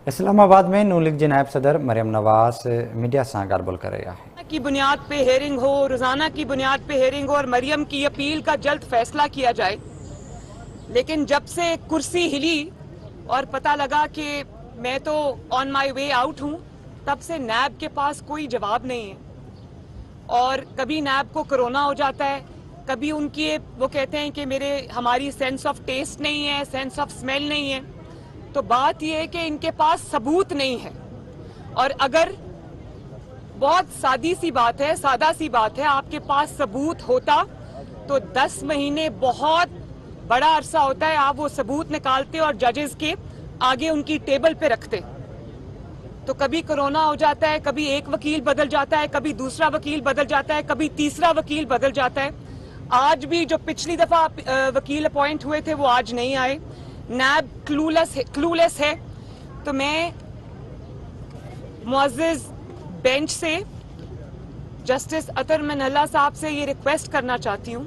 इस्लामाबाद में नून लीग जी नायब सदर मरियम नवाज मीडिया से ॻाल्हि करे रहा है की बुनियाद पे हेयरिंग हो, रोजाना की बुनियाद पे हेयरिंग हो और मरियम की अपील का जल्द फैसला किया जाए। लेकिन जब से कुर्सी हिली और पता लगा कि मैं तो ऑन माई वे आउट हूं, तब से नैब के पास कोई जवाब नहीं है। और कभी नैब को कोरोना हो जाता है, कभी उनकी वो कहते हैं कि हमारी सेंस ऑफ टेस्ट नहीं है, सेंस ऑफ स्मेल नहीं है। तो बात यह है कि इनके पास सबूत नहीं है। और अगर बहुत सादा सी बात है, आपके पास सबूत होता तो 10 महीने बहुत बड़ा अरसा होता है, आप वो सबूत निकालते और जजेस के आगे उनकी टेबल पे रखते। तो कभी कोरोना हो जाता है, कभी एक वकील बदल जाता है, कभी दूसरा वकील बदल जाता है, कभी तीसरा वकील बदल जाता है। आज भी जो पिछली दफा वकील अपॉइंट हुए थे वो आज नहीं आए। नैब क्लूलेस है। तो मैं मुअज़्ज़िज़ बेंच से जस्टिस अतर मनहल्ला साहब से ये रिक्वेस्ट करना चाहती हूँ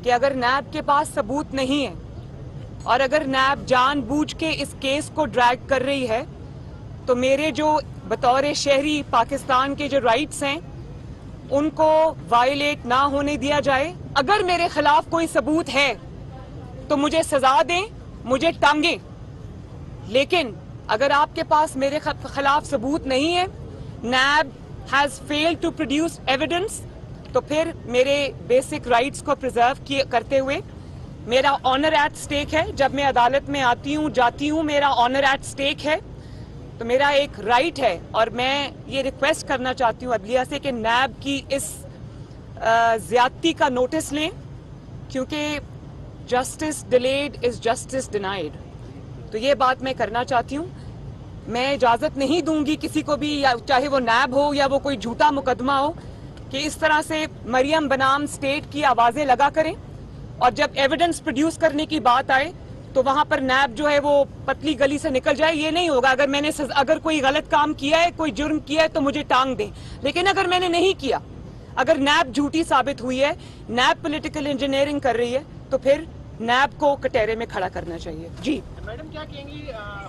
कि अगर नैब के पास सबूत नहीं है और अगर नैब जानबूझ के इस केस को ड्रैग कर रही है, तो मेरे जो बतौर शहरी पाकिस्तान के जो राइट्स हैं उनको वायलेट ना होने दिया जाए। अगर मेरे खिलाफ कोई सबूत है तो मुझे सजा दें, मुझे टांगे। लेकिन अगर आपके पास मेरे खिलाफ सबूत नहीं है, NAB has failed to produce evidence, तो फिर मेरे बेसिक राइट्स को प्रिजर्व करते हुए मेरा ऑनर एट स्टेक है। जब मैं अदालत में आती हूँ जाती हूँ, मेरा ऑनर एट स्टेक है। तो मेरा एक राइट है और मैं ये रिक्वेस्ट करना चाहती हूँ अदलिया से कि नैब की इस ज्यादती का नोटिस लें, क्योंकि justice delayed is justice denied. तो ये बात मैं करना चाहती हूँ। मैं इजाजत नहीं दूंगी किसी को भी, या चाहे वो नैब हो या वो कोई झूठा मुकदमा हो, कि इस तरह से मरियम बनाम स्टेट की आवाजें लगा करें और जब एविडेंस प्रोड्यूस करने की बात आए तो वहां पर नैब जो है वो पतली गली से निकल जाए। ये नहीं होगा। अगर कोई गलत काम किया है, कोई जुर्म किया है, तो मुझे टांग दें। लेकिन अगर मैंने नहीं किया, अगर नैब झूठी साबित हुई है, नैब पॉलिटिकल इंजीनियरिंग कर रही है, तो फिर नैब को कटहरे में खड़ा करना चाहिए। जी मैडम, क्या कहेंगी?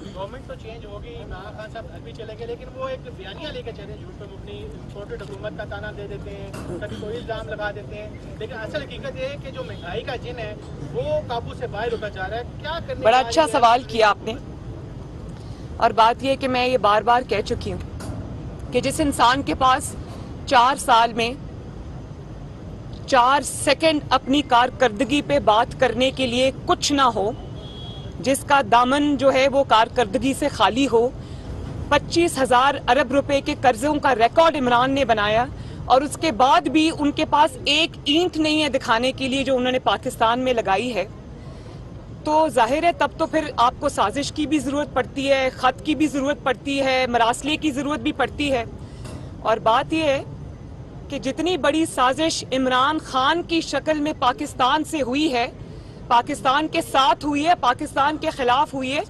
गवर्नमेंट तो चेंज होगी, इमरान खान साहब घर भी चले गए, लेकिन वो एक बयानिया लेकर चले, झूठ पे मुबनी छोटे हुकूमत का ताना दे देते हैं, कभी कोई इल्जाम लगा देते हैं। लेकिन असल हकीकत ये है कि जो महंगाई का जिन है वो काबू से बाहर होता जा रहा है। क्या करने? बड़ा अच्छा सवाल किया आपने। और बात यह कि मैं ये बार बार कह चुकी हूँ कि जिस इंसान के पास 4 साल में 4 सेकंड अपनी कारकर्दगी पे बात करने के लिए कुछ ना हो, जिसका दामन जो है वो कारकर्दगी से खाली हो, 25,000 अरब रुपए के कर्जों का रिकॉर्ड इमरान ने बनाया और उसके बाद भी उनके पास एक ईंट नहीं है दिखाने के लिए जो उन्होंने पाकिस्तान में लगाई है, तो जाहिर है तब तो फिर आपको साजिश की भी जरूरत पड़ती है, खत की भी जरूरत पड़ती है, मरासले की जरूरत भी पड़ती है। और बात यह है कि जितनी बड़ी साजिश इमरान खान की शक्ल में पाकिस्तान से हुई है, पाकिस्तान के साथ हुई है, पाकिस्तान के खिलाफ हुई है,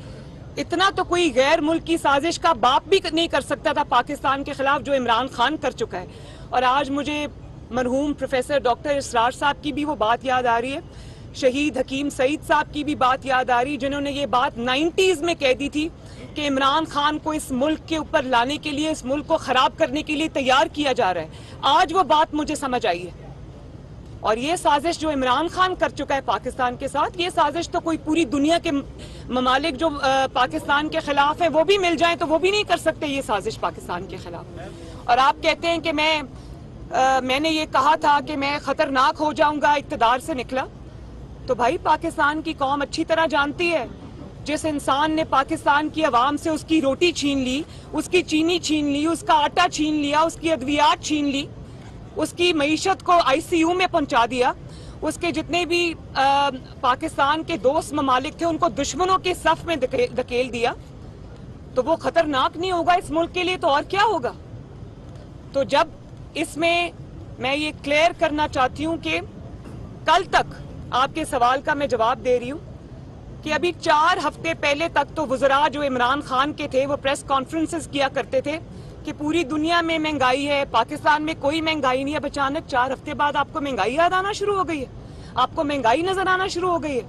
इतना तो कोई गैर मुल्क की साजिश का बाप भी नहीं कर सकता था पाकिस्तान के खिलाफ जो इमरान खान कर चुका है। और आज मुझे मरहूम प्रोफेसर डॉक्टर इसरार साहब की भी वो बात याद आ रही है, शहीद हकीम सईद साहब की भी बात याद आ रही, जिन्होंने ये बात 90s में कह दी थी कि इमरान खान को इस मुल्क के ऊपर लाने के लिए, इस मुल्क को खराब करने के लिए तैयार किया जा रहा है। आज वो बात मुझे समझ आई है। और ये साजिश जो इमरान खान कर चुका है पाकिस्तान के साथ, ये साजिश तो कोई पूरी दुनिया के ममालिक जो पाकिस्तान के खिलाफ है वो भी मिल जाए तो वो भी नहीं कर सकते ये साजिश पाकिस्तान के खिलाफ। और आप कहते हैं कि मैंने ये कहा था कि मैं खतरनाक हो जाऊंगा इक्तदार से निकला। तो भाई पाकिस्तान की कौम अच्छी तरह जानती है, जिस इंसान ने पाकिस्तान की आवाम से उसकी रोटी छीन ली, उसकी चीनी छीन ली, उसका आटा छीन लिया, उसकी अद्वियात छीन ली, उसकी मईशत को ICU में पहुंचा दिया, उसके जितने भी पाकिस्तान के दोस्त ममालिक थे उनको दुश्मनों के सफ में धकेल दिया, तो वो खतरनाक नहीं होगा इस मुल्क के लिए तो और क्या होगा? तो जब इसमें मैं ये क्लियर करना चाहती हूँ कि कल तक आपके सवाल का मैं जवाब दे रही हूँ कि अभी 4 हफ्ते पहले तक तो वज़रा जो इमरान खान के थे वो प्रेस कॉन्फ्रेंसेस किया करते थे कि पूरी दुनिया में महंगाई है, पाकिस्तान में कोई महंगाई नहीं है। अचानक 4 हफ्ते बाद आपको महंगाई याद आना शुरू हो गई है, आपको महंगाई नजर आना शुरू हो गई है।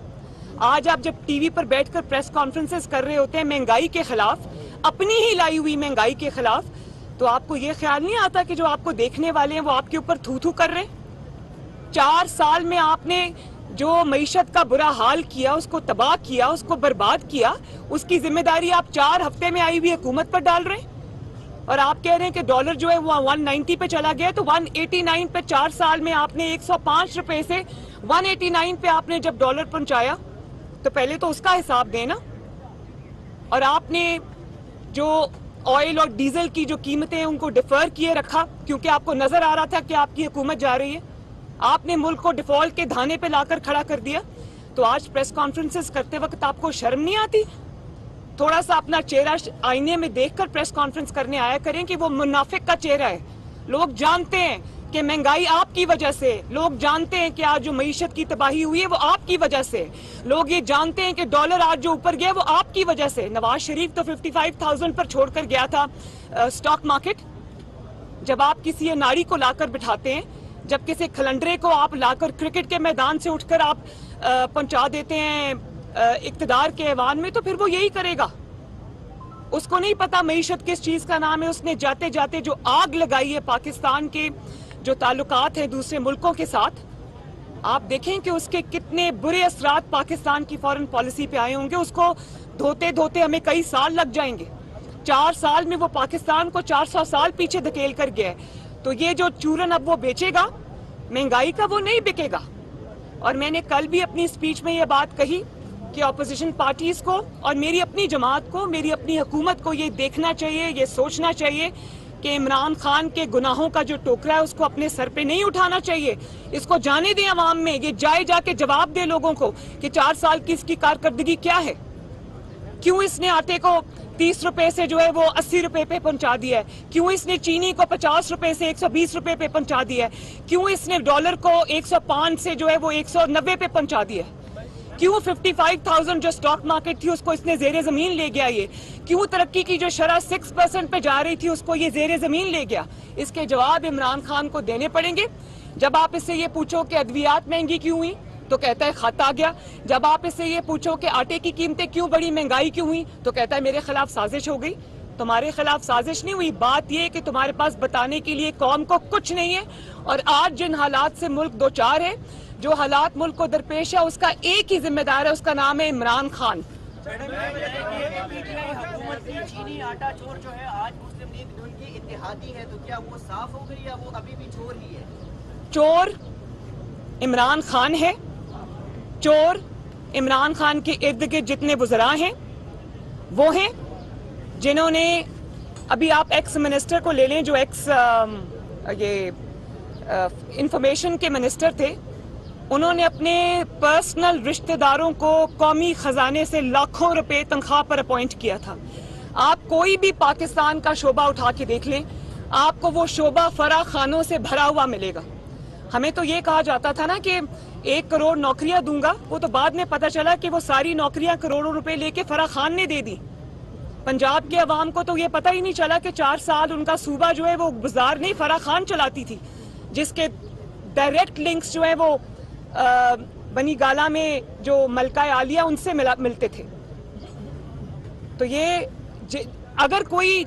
आज आप जब टीवी पर बैठकर प्रेस कॉन्फ्रेंसेस कर रहे होते हैं महंगाई के खिलाफ, अपनी ही लाई हुई महंगाई के खिलाफ, तो आपको ये ख्याल नहीं आता कि जो आपको देखने वाले हैं वो आपके ऊपर थू थू कर रहे हैं। 4 साल में आपने जो मईशत का बुरा हाल किया, उसको तबाह किया, उसको बर्बाद किया, उसकी जिम्मेदारी आप 4 हफ्ते में आई हुई हुकूमत पर डाल रहे हैं। और आप कह रहे हैं कि डॉलर जो है वो 190 पे चला गया, तो 189 पे 4 साल में आपने 105 रुपए से 189 पे आपने जब डॉलर पहुंचाया, तो पहले तो उसका हिसाब देना। और आपने जो ऑयल और डीजल की जो कीमतें हैं उनको डिफर किए रखा, क्योंकि आपको नजर आ रहा था कि आपकी हुकूमत जा रही है। आपने मुल्क को डिफॉल्ट के धाने पे लाकर खड़ा कर दिया। तो आज प्रेस कॉन्फ्रेंसेस करते वक्त आपको शर्म नहीं आती? थोड़ा सा अपना चेहरा आईने में देखकर प्रेस कॉन्फ्रेंस करने आया करें कि वो मुनाफिक का चेहरा है। लोग जानते हैं कि महंगाई आपकी वजह से, लोग जानते हैं कि आज जो मईशत की तबाही हुई है वो आपकी वजह से, लोग ये जानते हैं कि डॉलर आज जो ऊपर गया वो आपकी वजह से। नवाज शरीफ तो 55,000 पर छोड़कर गया था स्टॉक मार्केट। जब आप किसी नारी को लाकर बिठाते हैं, जब किसी खलंडरे को आप लाकर क्रिकेट के मैदान से उठकर आप पहुंचा देते हैं इक्तदार के ऐवान में, तो फिर वो यही करेगा। उसको नहीं पता मईशत किस चीज का नाम है। उसने जाते जाते जो आग लगाई है पाकिस्तान के जो ताल्लुकात हैं दूसरे मुल्कों के साथ, आप देखें कि उसके कितने बुरे असरात पाकिस्तान की फॉरेन पॉलिसी पे आए होंगे। उसको धोते धोते हमें कई साल लग जाएंगे। 4 साल में वो पाकिस्तान को 400 साल पीछे धकेल कर गया है। तो ये जो चूरन अब वो बेचेगा महंगाई का, वो नहीं बिकेगा। और मैंने कल भी अपनी स्पीच में ये बात कही कि ऑपोजिशन पार्टीज को और मेरी अपनी जमात को, मेरी अपनी हुकूमत को ये देखना चाहिए, ये सोचना चाहिए कि इमरान खान के गुनाहों का जो टोकरा है उसको अपने सर पे नहीं उठाना चाहिए। इसको जाने दें अवाम में, ये जाके जवाब दे लोगों को कि 4 साल की इसकी कारकर्दगी क्या है। क्यों इसने आटे को 30 रुपए से जो है वो 80 रुपए पे पहुंचा दिया है? क्यों इसने चीनी को 50 रुपए से 120 रुपए पे पहुंचा दिया है? क्यों इसने डॉलर को 105 से जो है वो 190 पे पहुंचा दिया है? क्यों 55,000 जो स्टॉक मार्केट थी उसको इसने जेरे जमीन ले गया? ये क्यों तरक्की की जो शरह 6% पे जा रही थी उसको ये जेरे जमीन ले गया? इसके जवाब इमरान खान को देने पड़ेंगे। जब आप इससे ये पूछो कि अद्वियात महंगी क्यों हुई, तो कहता है खत आ गया। जब आप इससे ये पूछो कि आटे की कीमतें क्यों बढ़ी, महंगाई क्यों हुई, तो कहता है मेरे खिलाफ साजिश हो गई। तुम्हारे खिलाफ साजिश नहीं हुई, बात यह कि तुम्हारे पास बताने के लिए कौम को कुछ नहीं है। और आज जिन हालात से मुल्क दो चार है, जो हालात मुल्क को दरपेश है, उसका एक ही जिम्मेदार है, उसका नाम है इमरान खान। चीनी आटा चोर जो है आज मुस्लिम लीग उनकी इत्तेहादी है, तो क्या वो साफ हो गई या वो अभी भी चोर ही है? चोर इमरान खान है। चोर इमरान खान के इर्द गिर्द जितने वुज़रा हैं वो हैं जिन्होंने, अभी आप एक्स मिनिस्टर को ले लें जो एक्स इंफॉर्मेशन के मिनिस्टर थे, उन्होंने अपने पर्सनल रिश्तेदारों को कौमी खजाने से लाखों रुपए तनख्वाह पर अपॉइंट किया था। आप कोई भी पाकिस्तान का शोबा उठा के देख लें, आपको वो शोबा फराह खानों से भरा हुआ मिलेगा। हमें तो ये कहा जाता था ना कि 1 करोड़ नौकरियां दूंगा, वो तो बाद में पता चला कि वो सारी नौकरियां करोड़ों रुपए लेके फराह खान ने दे दी। पंजाब के अवाम को तो ये पता ही नहीं चला कि 4 साल उनका सूबा जो है वो गुजार नहीं फराह खान चलाती थी, जिसके डायरेक्ट लिंक्स जो है वो बनी गाला में जो मलका आलिया उनसे मिलते थे। तो ये अगर कोई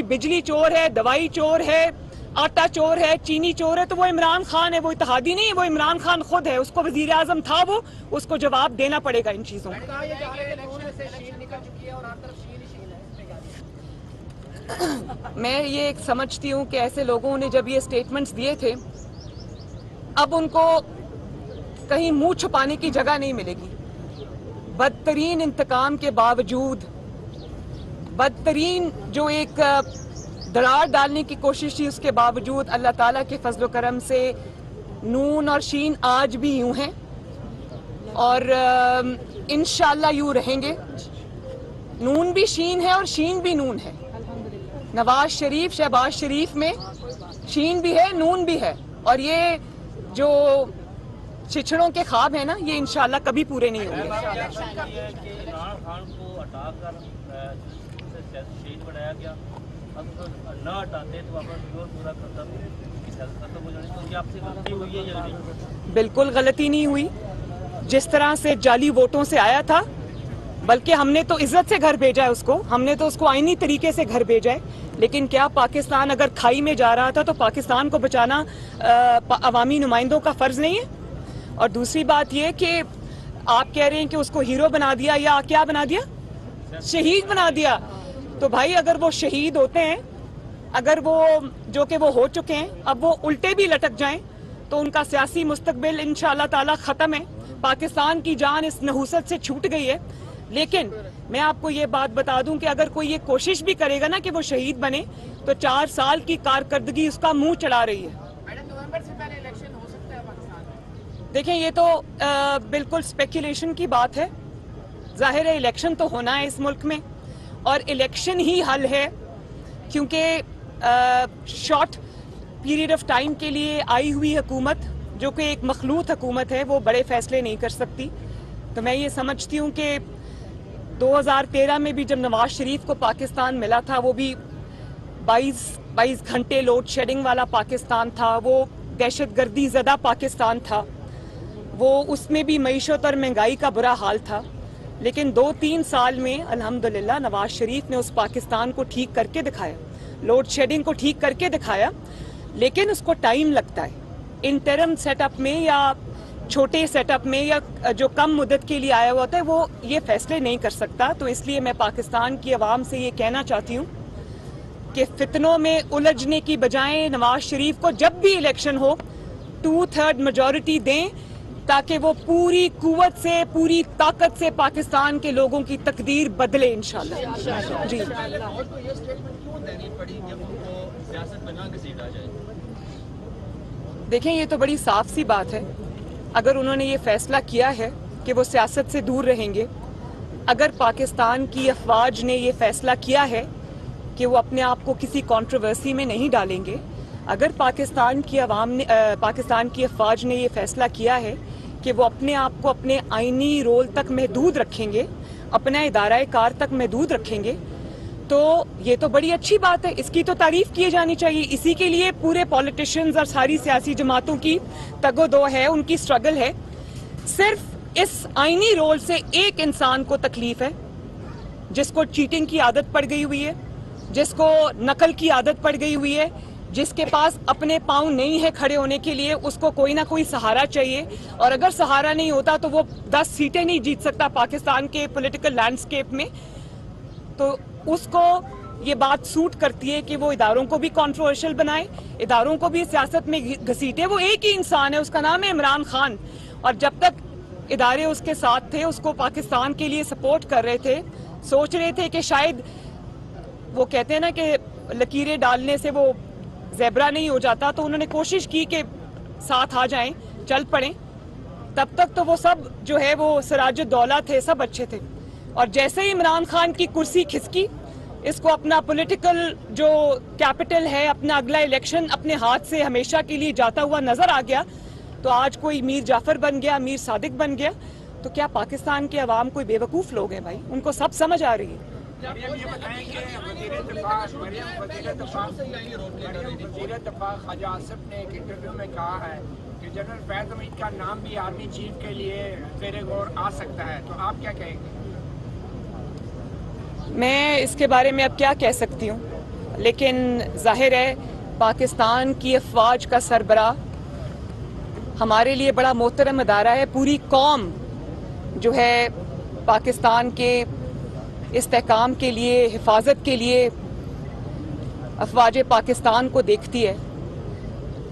बिजली चोर है, दवाई चोर है, आटा चोर है, चीनी चोर है, तो वो इमरान खान है, वो इत्तेहादी नहीं है, वो इमरान खान खुद है। उसको वजीर आजम था, वो उसको जवाब देना पड़ेगा इन चीजों का। मैं ये समझती हूँ कि ऐसे लोगों ने जब ये स्टेटमेंट्स दिए थे, अब उनको कहीं मुंह छुपाने की जगह नहीं मिलेगी। बदतरीन इंतकाम के बावजूद, बदतरीन जो एक दरार डालने की कोशिश थी, उसके बावजूद अल्लाह ताला के फजल करम से नून और शीन आज भी यूं हैं और इंशाल्लाह यूं रहेंगे। नून भी शीन है और शीन भी नून है। नवाज शरीफ, शहबाज शरीफ में शीन भी है, नून भी है। और ये जो छिछड़ों के ख्वाब है ना, ये इंशाल्लाह कभी पूरे नहीं होंगे। बिल्कुल गलती नहीं हुई। जिस तरह से जाली वोटों से आया था, बल्कि हमने तो इज्जत से घर भेजा है उसको, हमने तो उसको आईनी तरीके से घर भेजा है। लेकिन क्या पाकिस्तान अगर खाई में जा रहा था तो पाकिस्तान को बचाना अवामी नुमाइंदों का फर्ज नहीं है? और दूसरी बात ये कि आप कह रहे हैं कि उसको हीरो बना दिया या क्या बना दिया, शहीद बना दिया। तो भाई अगर वो शहीद होते हैं, अगर वो जो कि वो हो चुके हैं, अब वो उल्टे भी लटक जाएं तो उनका सियासी मुस्तकबिल इंशाअल्लाह ताला खत्म है। पाकिस्तान की जान इस नहूसत से छूट गई है। लेकिन मैं आपको ये बात बता दूं कि अगर कोई ये कोशिश भी करेगा ना कि वो शहीद बने, तो 4 साल की कारकर्दगी उसका मुंह चढ़ा रही है। नवंबर से पहले इलेक्शन हो सकता है पाकिस्तान में? देखें, ये तो बिल्कुल स्पेकुलेशन की बात है। जाहिर है इलेक्शन तो होना है इस मुल्क में, और इलेक्शन ही हल है, क्योंकि शॉर्ट पीरियड ऑफ टाइम के लिए आई हुई हुकूमत, जो कि एक मखलूत हुकूमत है, वो बड़े फैसले नहीं कर सकती। तो मैं ये समझती हूँ कि 2013 में भी जब नवाज शरीफ को पाकिस्तान मिला था, वो भी 22 घंटे लोड शेडिंग वाला पाकिस्तान था, वो दहशतगर्दी ज़दा पाकिस्तान था, वो उसमें भी मईशत और महंगाई का बुरा हाल था। लेकिन 2-3 साल में अल्हम्दुलिल्लाह नवाज शरीफ ने उस पाकिस्तान को ठीक करके दिखाया, लोड शेडिंग को ठीक करके दिखाया। लेकिन उसको टाइम लगता है। इंटरम सेटअप में या छोटे सेटअप में या जो कम मुद्दत के लिए आया हुआ होता है, वो ये फैसले नहीं कर सकता। तो इसलिए मैं पाकिस्तान की आवाम से ये कहना चाहती हूँ कि फितनों में उलझने की बजाय नवाज शरीफ को जब भी इलेक्शन हो 2/3 मेजॉरिटी दें, ताकि वो पूरी कुव्वत से, पूरी ताकत से पाकिस्तान के लोगों की तकदीर बदले इंशाल्लाह। जी, देखें, ये तो बड़ी साफ सी बात है। अगर उन्होंने ये फैसला किया है कि वो सियासत से दूर रहेंगे, अगर पाकिस्तान की अफवाज ने ये फैसला किया है कि वो अपने आप को किसी कंट्रोवर्सी में नहीं डालेंगे, अगर पाकिस्तान की अफवाज ने ये फैसला किया है कि वो अपने आप को अपने आईनी रोल तक महदूद रखेंगे, अपना इदारा कार तक महदूद रखेंगे, तो ये तो बड़ी अच्छी बात है। इसकी तो तारीफ की जानी चाहिए। इसी के लिए पूरे पॉलिटिशियंस और सारी सियासी जमातों की तगोदो है, उनकी स्ट्रगल है। सिर्फ इस आईनी रोल से एक इंसान को तकलीफ है, जिसको चीटिंग की आदत पड़ गई हुई है, जिसको नकल की आदत पड़ गई हुई है, जिसके पास अपने पांव नहीं है खड़े होने के लिए, उसको कोई ना कोई सहारा चाहिए। और अगर सहारा नहीं होता तो वो 10 सीटें नहीं जीत सकता पाकिस्तान के पॉलिटिकल लैंडस्केप में। तो उसको ये बात सूट करती है कि वो इदारों को भी कंट्रोवर्शियल बनाए, इदारों को भी सियासत में घसीटे। वो एक ही इंसान है, उसका नाम है इमरान खान, और जब तक इदारे उसके साथ थे, उसको पाकिस्तान के लिए सपोर्ट कर रहे थे, सोच रहे थे कि शायद वो कहते हैं ना कि लकीरें डालने से वो ज़ेब्रा नहीं हो जाता, तो उन्होंने कोशिश की कि साथ आ जाएं, चल पड़ें। तब तक तो वो सब जो है वो सिराजुद्दौला थे, सब अच्छे थे। और जैसे ही इमरान खान की कुर्सी खिसकी, इसको अपना पॉलिटिकल जो कैपिटल है, अपना अगला इलेक्शन अपने हाथ से हमेशा के लिए जाता हुआ नजर आ गया, तो आज कोई मीर जाफर बन गया, मीर सादिक बन गया। तो क्या पाकिस्तान के अवाम कोई बेवकूफ़ लोग हैं भाई? उनको सब समझ आ रही है। ख्वाजा आसिफ ने एक इंटरव्यू में कहा है कि जनरल फैज़ हमीद का नाम भी आर्मी चीफ के लिए ज़ेरे गौर आ सकता है, तो आप क्या कहेंगे? मैं इसके बारे में अब क्या कह सकती हूँ, लेकिन जाहिर है पाकिस्तान की अफवाज का सरबराह हमारे लिए बड़ा मोहतरम अदारा है। पूरी कौम जो है पाकिस्तान के इस्तेहकाम के लिए, हिफाजत के लिए अफवाज पाकिस्तान को देखती है।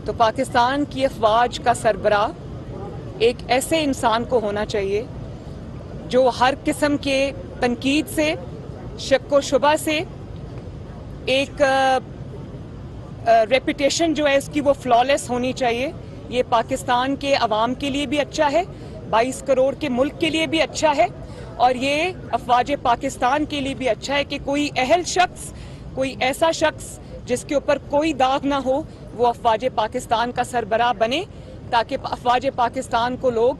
तो पाकिस्तान की अफवाज का सरबराह एक ऐसे इंसान को होना चाहिए जो हर किस्म के तनकीद से, शक व शुबा से, एक रेपुटेशन जो है इसकी वो फ्लॉलेस होनी चाहिए। ये पाकिस्तान के अवाम के लिए भी अच्छा है, 22 करोड़ के मुल्क के लिए भी अच्छा है, और ये अफवाज पाकिस्तान के लिए भी अच्छा है कि कोई अहल शख्स, कोई ऐसा शख्स जिसके ऊपर कोई दाग ना हो, वो अफवाज पाकिस्तान का सरबराह बने, ताकि अफवाज पाकिस्तान को लोग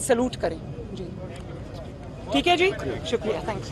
सलूट करें। जी ठीक है जी, शुक्रिया, थैंक्स।